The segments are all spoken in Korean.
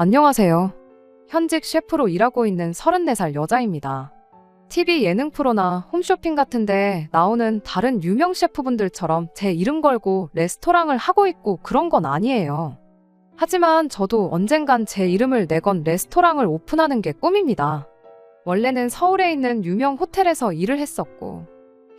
안녕하세요. 현직 셰프로 일하고 있는 34살 여자입니다. TV 예능 프로나 홈쇼핑 같은데 나오는 다른 유명 셰프분들처럼 제 이름 걸고 레스토랑을 하고 있고 그런 건 아니에요. 하지만 저도 언젠간 제 이름을 내건 레스토랑을 오픈하는 게 꿈입니다. 원래는 서울에 있는 유명 호텔에서 일을 했었고,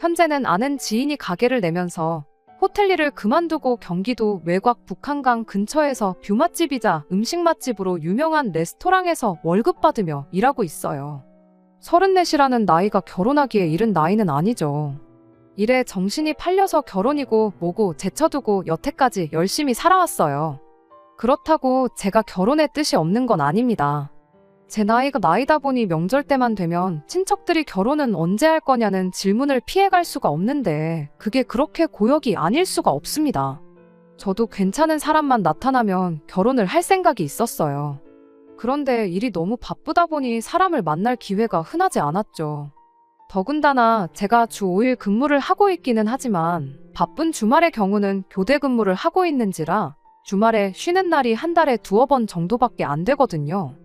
현재는 아는 지인이 가게를 내면서 호텔 일을 그만두고 경기도 외곽 북한강 근처에서 뷰 맛집이자 음식 맛집으로 유명한 레스토랑에서 월급 받으며 일하고 있어요. 34이라는 나이가 결혼하기에 이른 나이는 아니죠. 일에 정신이 팔려서 결혼이고 뭐고 제쳐두고 여태까지 열심히 살아왔어요. 그렇다고 제가 결혼의 뜻이 없는 건 아닙니다. 제 나이가 나이다 보니 명절 때만 되면 친척들이 결혼은 언제 할 거냐는 질문을 피해갈 수가 없는데 그게 그렇게 고역이 아닐 수가 없습니다. 저도 괜찮은 사람만 나타나면 결혼을 할 생각이 있었어요. 그런데 일이 너무 바쁘다 보니 사람을 만날 기회가 흔하지 않았죠. 더군다나 제가 주 5일 근무를 하고 있기는 하지만 바쁜 주말의 경우는 교대 근무를 하고 있는지라 주말에 쉬는 날이 한 달에 2번 정도밖에 안 되거든요.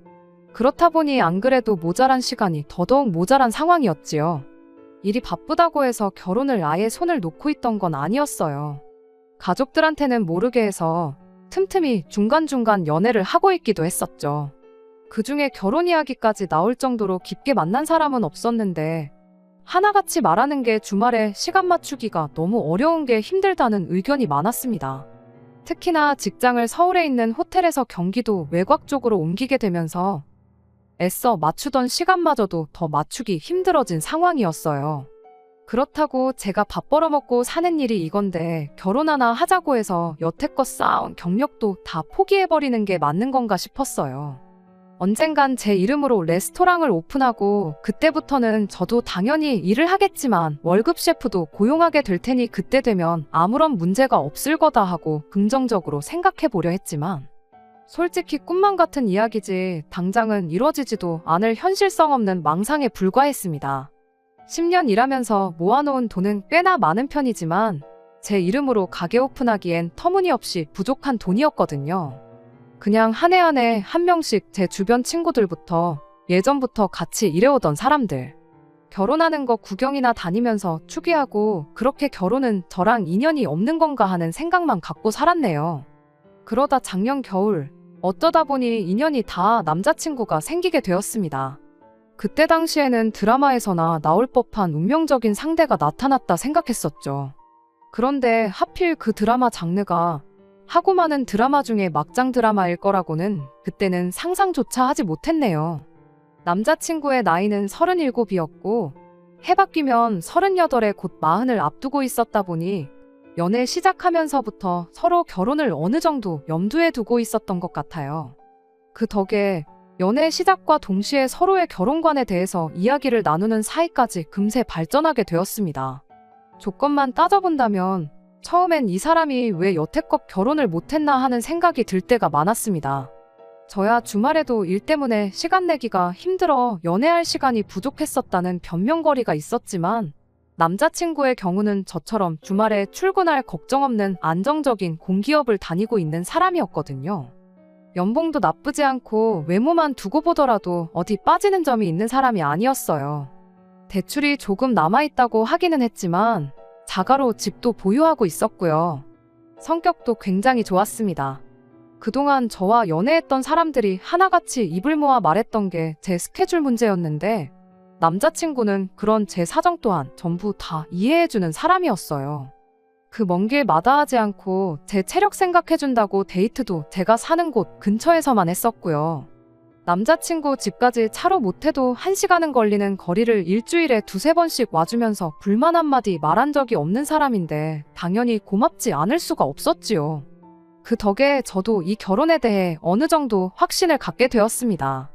그렇다 보니 안 그래도 모자란 시간이 더더욱 모자란 상황이었지요. 일이 바쁘다고 해서 결혼을 아예 손을 놓고 있던 건 아니었어요. 가족들한테는 모르게 해서 틈틈이 중간중간 연애를 하고 있기도 했었죠. 그중에 결혼 이야기까지 나올 정도로 깊게 만난 사람은 없었는데 하나같이 말하는 게 주말에 시간 맞추기가 너무 어려운 게 힘들다는 의견이 많았습니다. 특히나 직장을 서울에 있는 호텔에서 경기도 외곽 쪽으로 옮기게 되면서 애써 맞추던 시간마저도 더 맞추기 힘들어진 상황이었어요. 그렇다고 제가 밥 벌어먹고 사는 일이 이건데 결혼 하나 하자고 해서 여태껏 쌓아온 경력도 다 포기해버리는 게 맞는 건가 싶었어요. 언젠간 제 이름으로 레스토랑을 오픈하고 그때부터는 저도 당연히 일을 하겠지만 월급 셰프도 고용하게 될 테니 그때 되면 아무런 문제가 없을 거다 하고 긍정적으로 생각해보려 했지만 솔직히 꿈만 같은 이야기지 당장은 이루어지지도 않을 현실성 없는 망상에 불과했습니다. 10년 일하면서 모아놓은 돈은 꽤나 많은 편이지만 제 이름으로 가게 오픈하기엔 터무니없이 부족한 돈이었거든요. 그냥 한 해 한 해 한 명씩 제 주변 친구들부터 예전부터 같이 일해오던 사람들 결혼하는 거 구경이나 다니면서 추기하고 그렇게 결혼은 저랑 인연이 없는 건가 하는 생각만 갖고 살았네요. 그러다 작년 겨울 어쩌다 보니 인연이 다 남자친구가 생기게 되었습니다. 그때 당시에는 드라마에서나 나올 법한 운명적인 상대가 나타났다 생각했었죠. 그런데 하필 그 드라마 장르가 하고 많은 드라마 중에 막장 드라마일 거라고는 그때는 상상조차 하지 못했네요. 남자친구의 나이는 37이었고 해 바뀌면 38에 곧 40을 앞두고 있었다 보니 연애 시작하면서부터 서로 결혼을 어느 정도 염두에 두고 있었던 것 같아요. 그 덕에 연애 시작과 동시에 서로의 결혼관에 대해서 이야기를 나누는 사이까지 금세 발전하게 되었습니다. 조건만 따져본다면 처음엔 이 사람이 왜 여태껏 결혼을 못했나 하는 생각이 들 때가 많았습니다. 저야 주말에도 일 때문에 시간 내기가 힘들어 연애할 시간이 부족했었다는 변명거리가 있었지만 남자친구의 경우는 저처럼 주말에 출근할 걱정 없는 안정적인 공기업을 다니고 있는 사람이었거든요. 연봉도 나쁘지 않고 외모만 두고 보더라도 어디 빠지는 점이 있는 사람이 아니었어요. 대출이 조금 남아있다고 하기는 했지만 자가로 집도 보유하고 있었고요. 성격도 굉장히 좋았습니다. 그동안 저와 연애했던 사람들이 하나같이 입을 모아 말했던 게 제 스케줄 문제였는데 남자친구는 그런 제 사정 또한 전부 다 이해해주는 사람이었어요. 그 먼 길 마다하지 않고 제 체력 생각해준다고 데이트도 제가 사는 곳 근처에서만 했었고요. 남자친구 집까지 차로 못해도 1시간은 걸리는 거리를 일주일에 2~3번씩 와주면서 불만 한마디 말한 적이 없는 사람인데 당연히 고맙지 않을 수가 없었지요. 그 덕에 저도 이 결혼에 대해 어느 정도 확신을 갖게 되었습니다.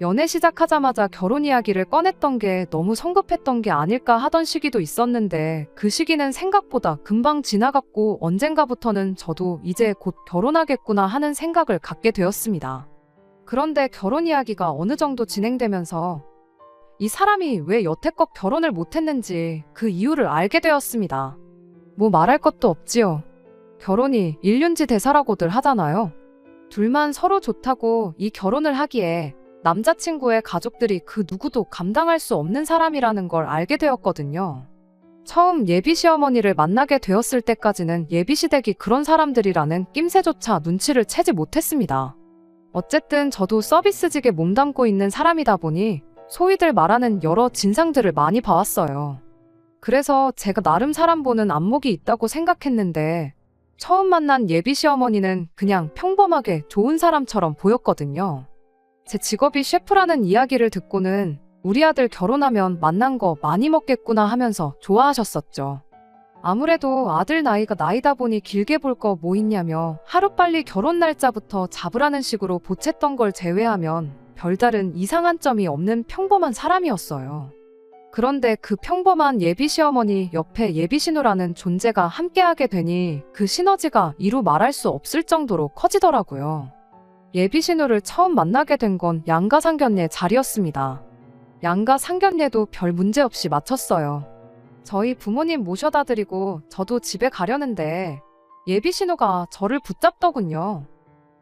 연애 시작하자마자 결혼 이야기를 꺼냈던 게 너무 성급했던 게 아닐까 하던 시기도 있었는데 그 시기는 생각보다 금방 지나갔고 언젠가부터는 저도 이제 곧 결혼하겠구나 하는 생각을 갖게 되었습니다. 그런데 결혼 이야기가 어느 정도 진행되면서 이 사람이 왜 여태껏 결혼을 못했는지 그 이유를 알게 되었습니다. 뭐 말할 것도 없지요. 결혼이 일륜지 대사라고들 하잖아요. 둘만 서로 좋다고 이 결혼을 하기에 남자친구의 가족들이 그 누구도 감당할 수 없는 사람이라는 걸 알게 되었거든요. 처음 예비 시어머니를 만나게 되었을 때까지는 예비 시댁이 그런 사람들이라는 낌새조차 눈치를 채지 못했습니다. 어쨌든 저도 서비스직에 몸담고 있는 사람이다 보니 소위들 말하는 여러 진상들을 많이 봐왔어요. 그래서 제가 나름 사람 보는 안목이 있다고 생각했는데 처음 만난 예비 시어머니는 그냥 평범하게 좋은 사람처럼 보였거든요. 제 직업이 셰프라는 이야기를 듣고는 우리 아들 결혼하면 만난 거 많이 먹겠구나 하면서 좋아하셨었죠. 아무래도 아들 나이가 나이다 보니 길게 볼 거 뭐 있냐며 하루빨리 결혼 날짜부터 잡으라는 식으로 보챘던 걸 제외하면 별다른 이상한 점이 없는 평범한 사람이었어요. 그런데 그 평범한 예비 시어머니 옆에 예비 신우라는 존재가 함께하게 되니 그 시너지가 이루 말할 수 없을 정도로 커지더라고요. 예비 신우를 처음 만나게 된 건 양가 상견례 자리였습니다. 양가 상견례도 별 문제 없이 마쳤어요. 저희 부모님 모셔다 드리고 저도 집에 가려는데 예비 신우가 저를 붙잡더군요.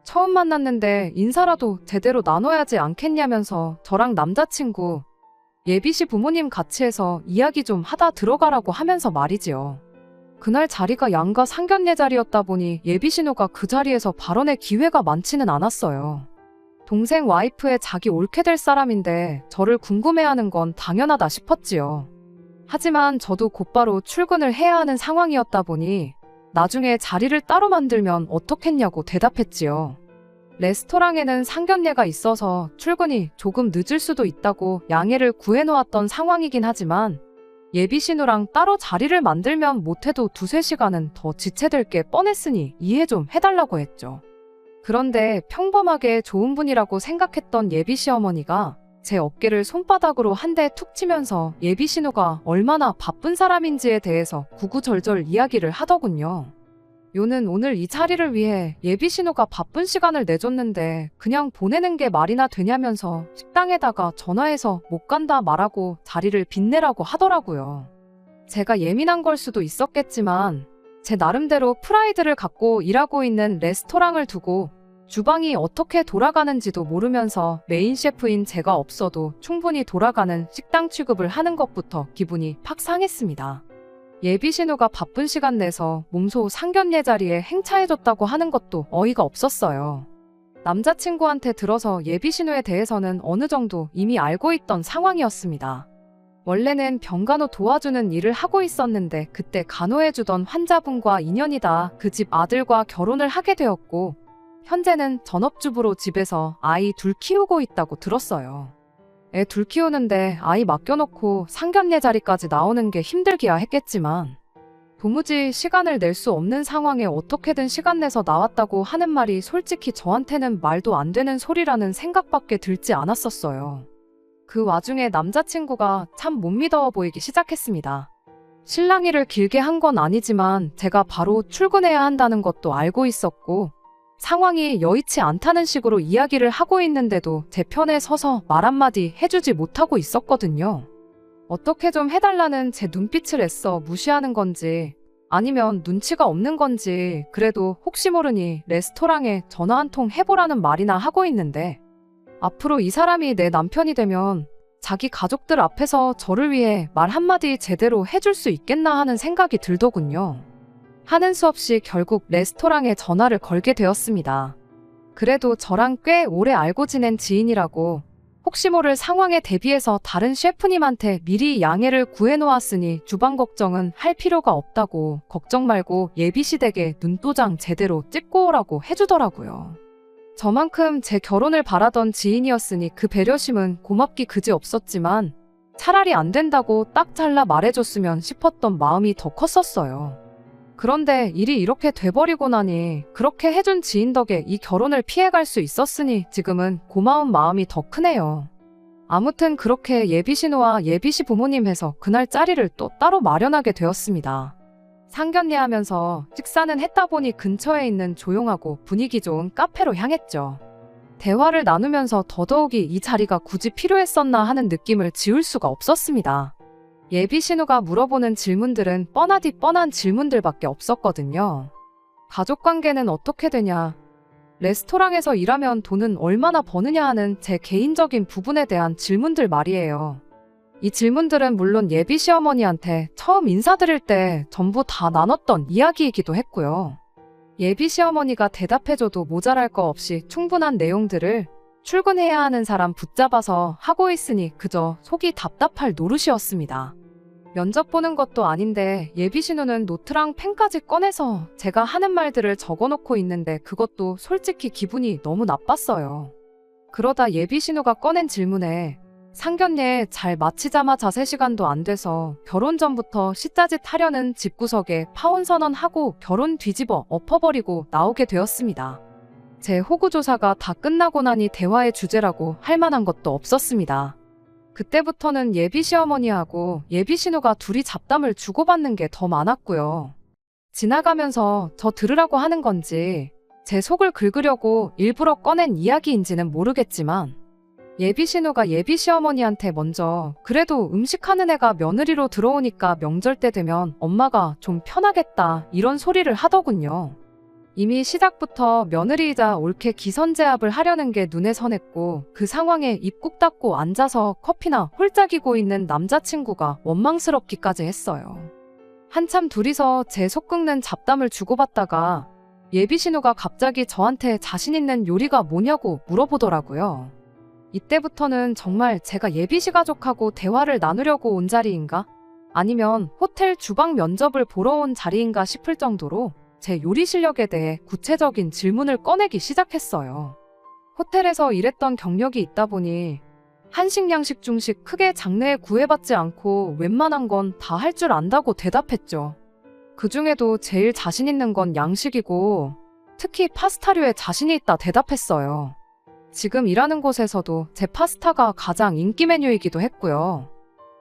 처음 만났는데 인사라도 제대로 나눠야지 않겠냐면서 저랑 남자친구, 예비씨 부모님 같이 해서 이야기 좀 하다 들어가라고 하면서 말이지요. 그날 자리가 양가 상견례 자리였다 보니 예비 신우가 그 자리에서 발언의 기회가 많지는 않았어요. 동생 와이프의 자기 옳게 될 사람인데 저를 궁금해하는 건 당연하다 싶었지요. 하지만 저도 곧바로 출근을 해야 하는 상황이었다 보니 나중에 자리를 따로 만들면 어떻겠냐고 대답했지요. 레스토랑에는 상견례가 있어서 출근이 조금 늦을 수도 있다고 양해를 구해놓았던 상황이긴 하지만 예비 신우랑 따로 자리를 만들면 못해도 2-3시간은 더 지체될 게 뻔했으니 이해 좀 해달라고 했죠. 그런데 평범하게 좋은 분이라고 생각했던 예비 시어머니가 제 어깨를 손바닥으로 한 대 툭 치면서 예비 신우가 얼마나 바쁜 사람인지에 대해서 구구절절 이야기를 하더군요. 요는 오늘 이 자리를 위해 예비 신우가 바쁜 시간을 내줬는데 그냥 보내는 게 말이나 되냐면서 식당에다가 전화해서 못 간다 말하고 자리를 빛내라고 하더라고요. 제가 예민한 걸 수도 있었겠지만 제 나름대로 프라이드를 갖고 일하고 있는 레스토랑을 두고 주방이 어떻게 돌아가는지도 모르면서 메인 셰프인 제가 없어도 충분히 돌아가는 식당 취급을 하는 것부터 기분이 팍 상했습니다. 예비 신우가 바쁜 시간 내서 몸소 상견례 자리에 행차해줬다고 하는 것도 어이가 없었어요. 남자친구한테 들어서 예비 신우에 대해서는 어느 정도 이미 알고 있던 상황이었습니다. 원래는 병간호 도와주는 일을 하고 있었는데 그때 간호해주던 환자분과 인연이다 그 집 아들과 결혼을 하게 되었고 현재는 전업주부로 집에서 아이 둘 키우고 있다고 들었어요. 애 둘 키우는데 아이 맡겨놓고 상견례 자리까지 나오는 게 힘들기야 했겠지만 도무지 시간을 낼 수 없는 상황에 어떻게든 시간 내서 나왔다고 하는 말이 솔직히 저한테는 말도 안 되는 소리라는 생각밖에 들지 않았었어요. 그 와중에 남자친구가 참 못 믿어 보이기 시작했습니다. 실랑이를 길게 한 건 아니지만 제가 바로 출근해야 한다는 것도 알고 있었고 상황이 여의치 않다는 식으로 이야기를 하고 있는데도 제 편에 서서 말 한마디 해주지 못하고 있었거든요. 어떻게 좀 해달라는 제 눈빛을 애써 무시하는 건지 아니면 눈치가 없는 건지 그래도 혹시 모르니 레스토랑에 전화 한 통 해보라는 말이나 하고 있는데 앞으로 이 사람이 내 남편이 되면 자기 가족들 앞에서 저를 위해 말 한마디 제대로 해줄 수 있겠나 하는 생각이 들더군요. 하는 수 없이 결국 레스토랑에 전화를 걸게 되었습니다. 그래도 저랑 꽤 오래 알고 지낸 지인이라고 혹시 모를 상황에 대비해서 다른 셰프님한테 미리 양해를 구해놓았으니 주방 걱정은 할 필요가 없다고 걱정 말고 예비시댁에 눈도장 제대로 찍고 오라고 해주더라고요. 저만큼 제 결혼을 바라던 지인이었으니 그 배려심은 고맙기 그지 없었지만 차라리 안 된다고 딱 잘라 말해줬으면 싶었던 마음이 더 컸었어요. 그런데 일이 이렇게 돼버리고 나니 그렇게 해준 지인 덕에 이 결혼을 피해갈 수 있었으니 지금은 고마운 마음이 더 크네요. 아무튼 그렇게 예비신우와 예비시 부모님 해서 그날 자리를 또 따로 마련하게 되었습니다. 상견례하면서 식사는 했다 보니 근처에 있는 조용하고 분위기 좋은 카페로 향했죠. 대화를 나누면서 더더욱이 이 자리가 굳이 필요했었나 하는 느낌을 지울 수가 없었습니다. 예비 신우가 물어보는 질문들은 뻔하디 뻔한 질문들밖에 없었거든요. 가족관계는 어떻게 되냐? 레스토랑에서 일하면 돈은 얼마나 버느냐 하는 제 개인적인 부분에 대한 질문들 말이에요. 이 질문들은 물론 예비 시어머니한테 처음 인사드릴 때 전부 다 나눴던 이야기이기도 했고요. 예비 시어머니가 대답해줘도 모자랄 거 없이 충분한 내용들을 출근해야 하는 사람 붙잡아서 하고 있으니 그저 속이 답답할 노릇이었습니다. 면접 보는 것도 아닌데 예비 신우는 노트랑 펜까지 꺼내서 제가 하는 말들을 적어놓고 있는데 그것도 솔직히 기분이 너무 나빴어요. 그러다 예비 신우가 꺼낸 질문에 상견례 잘 마치자마자 3시간도 안 돼서 결혼 전부터 시자짓 하려는 집구석에 파혼 선언하고 결혼 뒤집어 엎어버리고 나오게 되었습니다. 제 호구조사가 다 끝나고 나니 대화의 주제라고 할 만한 것도 없었습니다. 그때부터는 예비 시어머니하고 예비 신우가 둘이 잡담을 주고받는 게 더 많았고요. 지나가면서 저 들으라고 하는 건지 제 속을 긁으려고 일부러 꺼낸 이야기인지는 모르겠지만 예비 신우가 예비 시어머니한테 먼저 그래도 음식하는 애가 며느리로 들어오니까 명절 때 되면 엄마가 좀 편하겠다 이런 소리를 하더군요. 이미 시작부터 며느리이자 옳게 기선제압을 하려는 게 눈에 선했고 그 상황에 입 꾹 닫고 앉아서 커피나 홀짝이고 있는 남자친구가 원망스럽기까지 했어요. 한참 둘이서 제 속 긁는 잡담을 주고받다가 예비 신우가 갑자기 저한테 자신 있는 요리가 뭐냐고 물어보더라고요. 이때부터는 정말 제가 예비시 가족하고 대화를 나누려고 온 자리인가? 아니면 호텔 주방 면접을 보러 온 자리인가 싶을 정도로 제 요리 실력에 대해 구체적인 질문을 꺼내기 시작했어요. 호텔에서 일했던 경력이 있다 보니 한식, 양식, 중식 크게 장르에 구애받지 않고 웬만한 건 다 할 줄 안다고 대답했죠. 그 중에도 제일 자신 있는 건 양식이고 특히 파스타류에 자신이 있다 대답했어요. 지금 일하는 곳에서도 제 파스타가 가장 인기 메뉴이기도 했고요.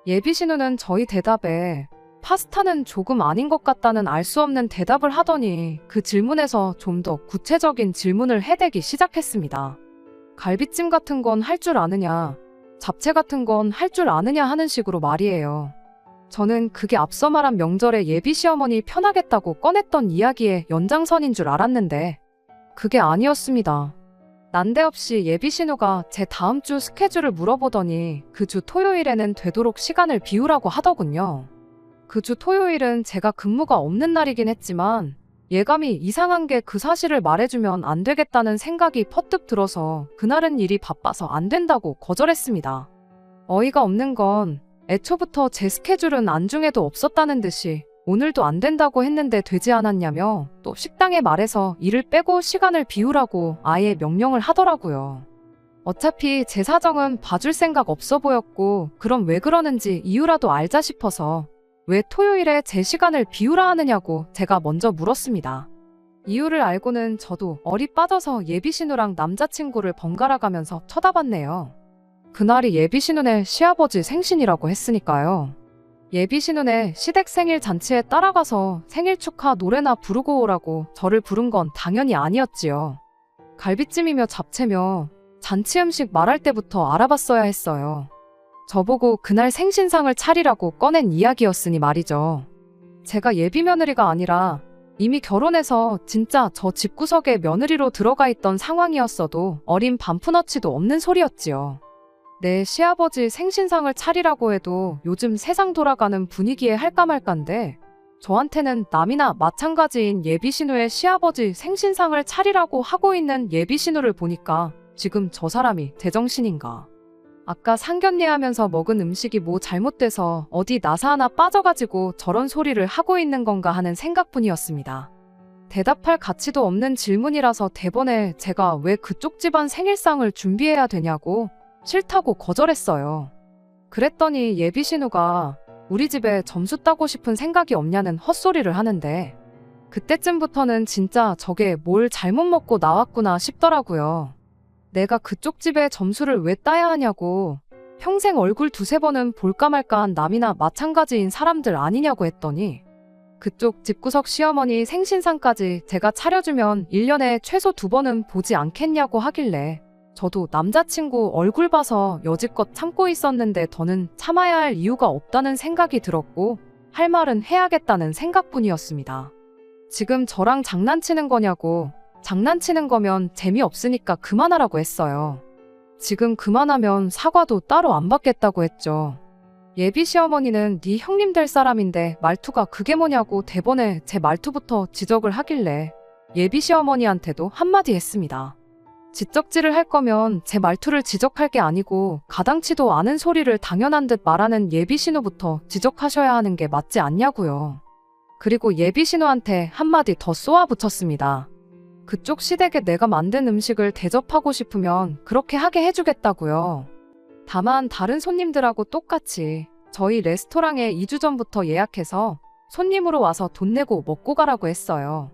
예비 신우는 저희 대답에 파스타는 조금 아닌 것 같다는 알 수 없는 대답을 하더니 그 질문에서 좀 더 구체적인 질문을 해대기 시작했습니다. 갈비찜 같은 건 할 줄 아느냐, 잡채 같은 건 할 줄 아느냐 하는 식으로 말이에요. 저는 그게 앞서 말한 명절에 예비 시어머니 편하겠다고 꺼냈던 이야기의 연장선인 줄 알았는데 그게 아니었습니다. 난데없이 예비 신우가 제 다음 주 스케줄을 물어보더니 그 주 토요일에는 되도록 시간을 비우라고 하더군요. 그 주 토요일은 제가 근무가 없는 날이긴 했지만 예감이 이상한 게 그 사실을 말해주면 안 되겠다는 생각이 퍼뜩 들어서 그날은 일이 바빠서 안 된다고 거절했습니다. 어이가 없는 건 애초부터 제 스케줄은 안중에도 없었다는 듯이 오늘도 안 된다고 했는데 되지 않았냐며 또 식당에 말해서 일을 빼고 시간을 비우라고 아예 명령을 하더라고요. 어차피 제 사정은 봐줄 생각 없어 보였고 그럼 왜 그러는지 이유라도 알자 싶어서 왜 토요일에 제 시간을 비우라 하느냐고 제가 먼저 물었습니다. 이유를 알고는 저도 얼이 빠져서 예비 신우랑 남자친구를 번갈아 가면서 쳐다봤네요. 그날이 예비 신우네 시아버지 생신이라고 했으니까요. 예비 신우네 시댁 생일 잔치에 따라가서 생일 축하 노래나 부르고 오라고 저를 부른 건 당연히 아니었지요. 갈비찜이며 잡채며 잔치 음식 말할 때부터 알아봤어야 했어요. 저보고 그날 생신상을 차리라고 꺼낸 이야기였으니 말이죠. 제가 예비 며느리가 아니라 이미 결혼해서 진짜 저 집구석에 며느리로 들어가 있던 상황이었어도 어린 반푼어치도 없는 소리였지요. 내 시아버지 생신상을 차리라고 해도 요즘 세상 돌아가는 분위기에 할까 말까인데 저한테는 남이나 마찬가지인 예비 신우의 시아버지 생신상을 차리라고 하고 있는 예비 신우를 보니까 지금 저 사람이 제정신인가. 아까 상견례 하면서 먹은 음식이 뭐 잘못돼서 어디 나사 하나 빠져가지고 저런 소리를 하고 있는 건가 하는 생각뿐이었습니다. 대답할 가치도 없는 질문이라서 대번에 제가 왜 그쪽 집안 생일상을 준비해야 되냐고 싫다고 거절했어요. 그랬더니 예비 신우가 우리 집에 점수 따고 싶은 생각이 없냐는 헛소리를 하는데 그때쯤부터는 진짜 저게 뭘 잘못 먹고 나왔구나 싶더라고요. 내가 그쪽 집에 점수를 왜 따야 하냐고 평생 얼굴 두세 번은 볼까 말까 한 남이나 마찬가지인 사람들 아니냐고 했더니 그쪽 집구석 시어머니 생신상까지 제가 차려주면 1년에 최소 2번은 보지 않겠냐고 하길래 저도 남자친구 얼굴 봐서 여지껏 참고 있었는데 더는 참아야 할 이유가 없다는 생각이 들었고 할 말은 해야겠다는 생각뿐이었습니다. 지금 저랑 장난치는 거냐고 장난치는 거면 재미없으니까 그만하라고 했어요. 지금 그만하면 사과도 따로 안 받겠다고 했죠. 예비 시어머니는 네 형님 될 사람인데 말투가 그게 뭐냐고 대번에 제 말투부터 지적을 하길래 예비 시어머니한테도 한마디 했습니다. 지적질을 할 거면 제 말투를 지적할 게 아니고 가당치도 않은 소리를 당연한 듯 말하는 예비 신우부터 지적하셔야 하는 게 맞지 않냐고요. 그리고 예비 신우한테 한마디 더 쏘아 붙였습니다. 그쪽 시댁에 내가 만든 음식을 대접하고 싶으면 그렇게 하게 해주겠다고요. 다만 다른 손님들하고 똑같이 저희 레스토랑에 2주 전부터 예약해서 손님으로 와서 돈 내고 먹고 가라고 했어요.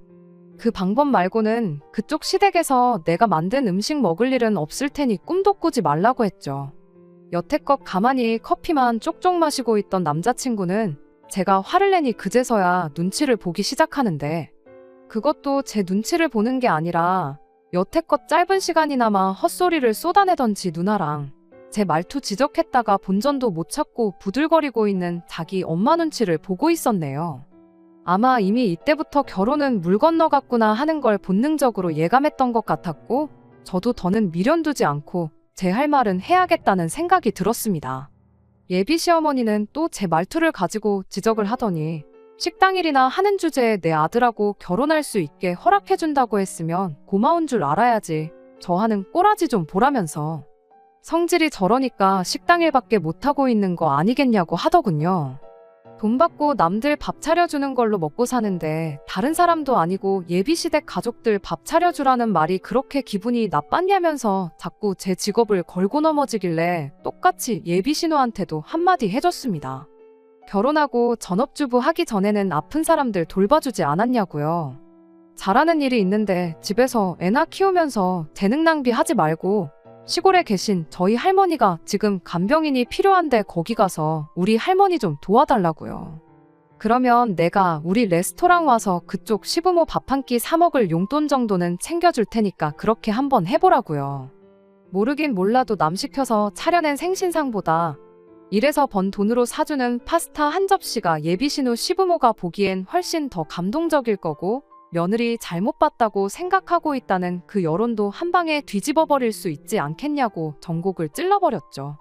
그 방법 말고는 그쪽 시댁에서 내가 만든 음식 먹을 일은 없을 테니 꿈도 꾸지 말라고 했죠. 여태껏 가만히 커피만 쪽쪽 마시고 있던 남자친구는 제가 화를 내니 그제서야 눈치를 보기 시작하는데, 그것도 제 눈치를 보는 게 아니라 여태껏 짧은 시간이나마 헛소리를 쏟아내던지 누나랑 제 말투 지적했다가 본전도 못 찾고 부들거리고 있는 자기 엄마 눈치를 보고 있었네요. 아마 이미 이때부터 결혼은 물 건너갔구나 하는 걸 본능적으로 예감했던 것 같았고, 저도 더는 미련 두지 않고 제 할 말은 해야겠다는 생각이 들었습니다. 예비 시어머니는 또 제 말투를 가지고 지적을 하더니 식당 일이나 하는 주제에 내 아들하고 결혼할 수 있게 허락해준다고 했으면 고마운 줄 알아야지. 저 하는 꼬라지 좀 보라면서 성질이 저러니까 식당 일밖에 못하고 있는 거 아니겠냐고 하더군요. 돈 받고 남들 밥 차려주는 걸로 먹고 사는데 다른 사람도 아니고 예비시댁 가족들 밥 차려주라는 말이 그렇게 기분이 나빴냐면서 자꾸 제 직업을 걸고 넘어지길래 똑같이 예비신우한테도 한마디 해줬습니다. 결혼하고 전업주부 하기 전에는 아픈 사람들 돌봐주지 않았냐고요. 잘하는 일이 있는데 집에서 애나 키우면서 재능 낭비하지 말고 시골에 계신 저희 할머니가 지금 간병인이 필요한데 거기 가서 우리 할머니 좀 도와달라고요. 그러면 내가 우리 레스토랑 와서 그쪽 시부모 밥 한 끼 사 먹을 용돈 정도는 챙겨줄 테니까 그렇게 한번 해보라고요. 모르긴 몰라도 남 시켜서 차려낸 생신상보다 이래서 번 돈으로 사주는 파스타 한 접시가 예비신우 시부모가 보기엔 훨씬 더 감동적일 거고, 며느리 잘못 봤다고 생각하고 있다는 그 여론도 한 방에 뒤집어 버릴 수 있지 않겠냐고 전곡을 찔러버렸죠.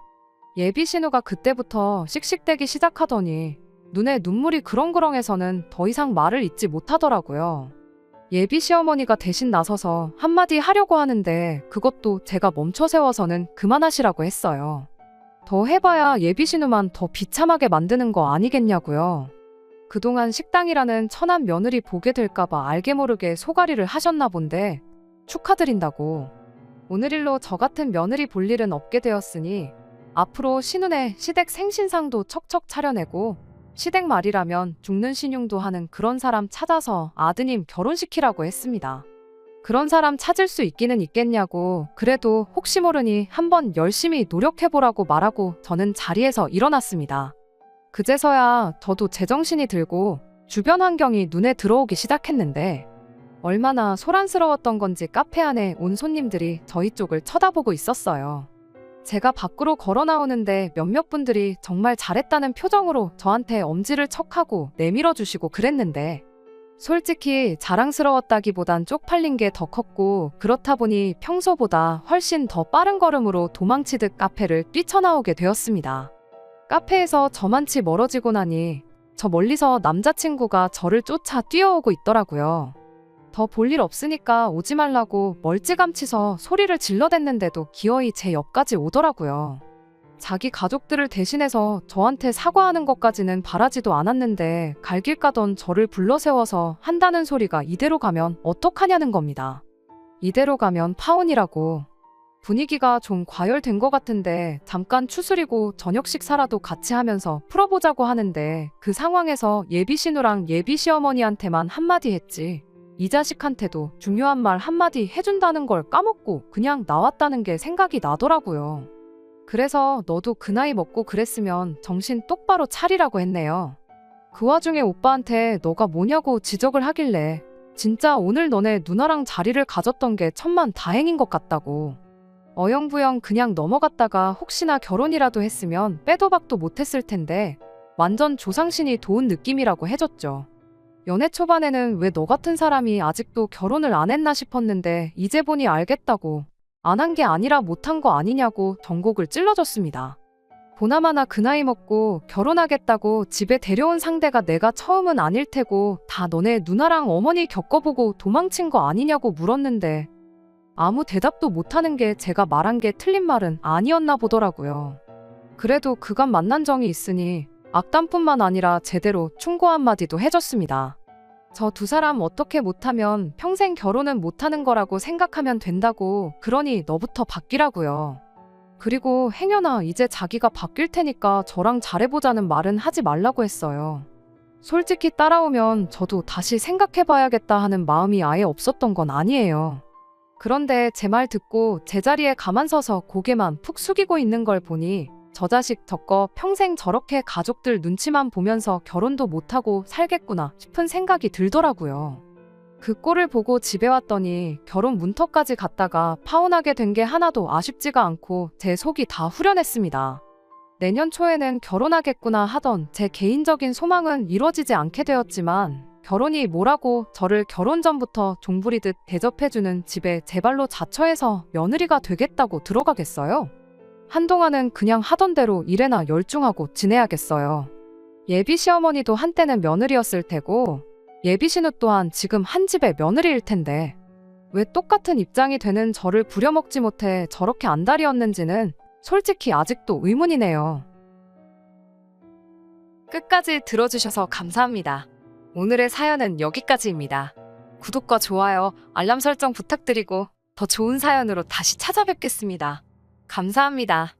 예비 신우가 그때부터 씩씩대기 시작하더니 눈에 눈물이 그렁그렁해서는 더 이상 말을 잇지 못하더라고요. 예비 시어머니가 대신 나서서 한마디 하려고 하는데 그것도 제가 멈춰 세워서는 그만하시라고 했어요. 더 해봐야 예비 신우만 더 비참하게 만드는 거 아니겠냐고요. 그동안 식당이라는 천한 며느리 보게 될까봐 알게 모르게 소가리를 하셨나 본데 축하드린다고. 오늘 일로 저 같은 며느리 볼 일은 없게 되었으니 앞으로 신혼에 시댁 생신상도 척척 차려내고 시댁 말이라면 죽는 신용도 하는 그런 사람 찾아서 아드님 결혼시키라고 했습니다. 그런 사람 찾을 수 있기는 있겠냐고, 그래도 혹시 모르니 한번 열심히 노력해보라고 말하고 저는 자리에서 일어났습니다. 그제서야 저도 제정신이 들고 주변 환경이 눈에 들어오기 시작했는데 얼마나 소란스러웠던 건지 카페 안에 온 손님들이 저희 쪽을 쳐다보고 있었어요. 제가 밖으로 걸어 나오는데 몇몇 분들이 정말 잘했다는 표정으로 저한테 엄지를 척하고 내밀어 주시고 그랬는데 솔직히 자랑스러웠다기보단 쪽팔린 게 더 컸고, 그렇다 보니 평소보다 훨씬 더 빠른 걸음으로 도망치듯 카페를 뛰쳐나오게 되었습니다. 카페에서 저만치 멀어지고 나니 저 멀리서 남자친구가 저를 쫓아 뛰어오고 있더라고요. 더 볼 일 없으니까 오지 말라고 멀찌감치서 소리를 질러댔는데도 기어이 제 옆까지 오더라고요. 자기 가족들을 대신해서 저한테 사과하는 것까지는 바라지도 않았는데 갈 길 가던 저를 불러세워서 한다는 소리가 이대로 가면 어떡하냐는 겁니다. 이대로 가면 파혼이라고. 분위기가 좀 과열된 것 같은데 잠깐 추스리고 저녁 식사라도 같이 하면서 풀어보자고 하는데 그 상황에서 예비 신우랑 예비 시어머니한테만 한마디 했지 이 자식한테도 중요한 말 한마디 해준다는 걸 까먹고 그냥 나왔다는 게 생각이 나더라고요. 그래서 너도 그 나이 먹고 그랬으면 정신 똑바로 차리라고 했네요. 그 와중에 오빠한테 너가 뭐냐고 지적을 하길래 진짜 오늘 너네 누나랑 자리를 가졌던 게 천만 다행인 것 같다고. 어영부영 그냥 넘어갔다가 혹시나 결혼이라도 했으면 빼도 박도 못했을 텐데 완전 조상신이 도운 느낌이라고 해줬죠. 연애 초반에는 왜 너 같은 사람이 아직도 결혼을 안 했나 싶었는데 이제 보니 알겠다고. 안 한 게 아니라 못한 거 아니냐고 전곡을 찔러줬습니다. 보나마나 그 나이 먹고 결혼하겠다고 집에 데려온 상대가 내가 처음은 아닐 테고 다 너네 누나랑 어머니 겪어보고 도망친 거 아니냐고 물었는데 아무 대답도 못하는 게 제가 말한 게 틀린 말은 아니었나 보더라고요. 그래도 그간 만난 정이 있으니 악담뿐만 아니라 제대로 충고 한마디도 해줬습니다. 저 두 사람 어떻게 못하면 평생 결혼은 못하는 거라고 생각하면 된다고. 그러니 너부터 바뀌라고요. 그리고 행여나 이제 자기가 바뀔 테니까 저랑 잘해보자는 말은 하지 말라고 했어요. 솔직히 따라오면 저도 다시 생각해봐야겠다 하는 마음이 아예 없었던 건 아니에요. 그런데 제 말 듣고 제자리에 가만 서서 고개만 푹 숙이고 있는 걸 보니 저 자식 저거 평생 저렇게 가족들 눈치만 보면서 결혼도 못하고 살겠구나 싶은 생각이 들더라고요. 그 꼴을 보고 집에 왔더니 결혼 문턱까지 갔다가 파혼하게 된 게 하나도 아쉽지가 않고 제 속이 다 후련했습니다. 내년 초에는 결혼하겠구나 하던 제 개인적인 소망은 이루어지지 않게 되었지만 결혼이 뭐라고 저를 결혼 전부터 종부리듯 대접해주는 집에 제 발로 자처해서 며느리가 되겠다고 들어가겠어요? 한동안은 그냥 하던 대로 일에나 열중하고 지내야겠어요. 예비 시어머니도 한때는 며느리였을 테고 예비 신우 또한 지금 한 집의 며느리일 텐데 왜 똑같은 입장이 되는 저를 부려먹지 못해 저렇게 안달이었는지는 솔직히 아직도 의문이네요. 끝까지 들어주셔서 감사합니다. 오늘의 사연은 여기까지입니다. 구독과 좋아요, 알람 설정 부탁드리고 더 좋은 사연으로 다시 찾아뵙겠습니다. 감사합니다.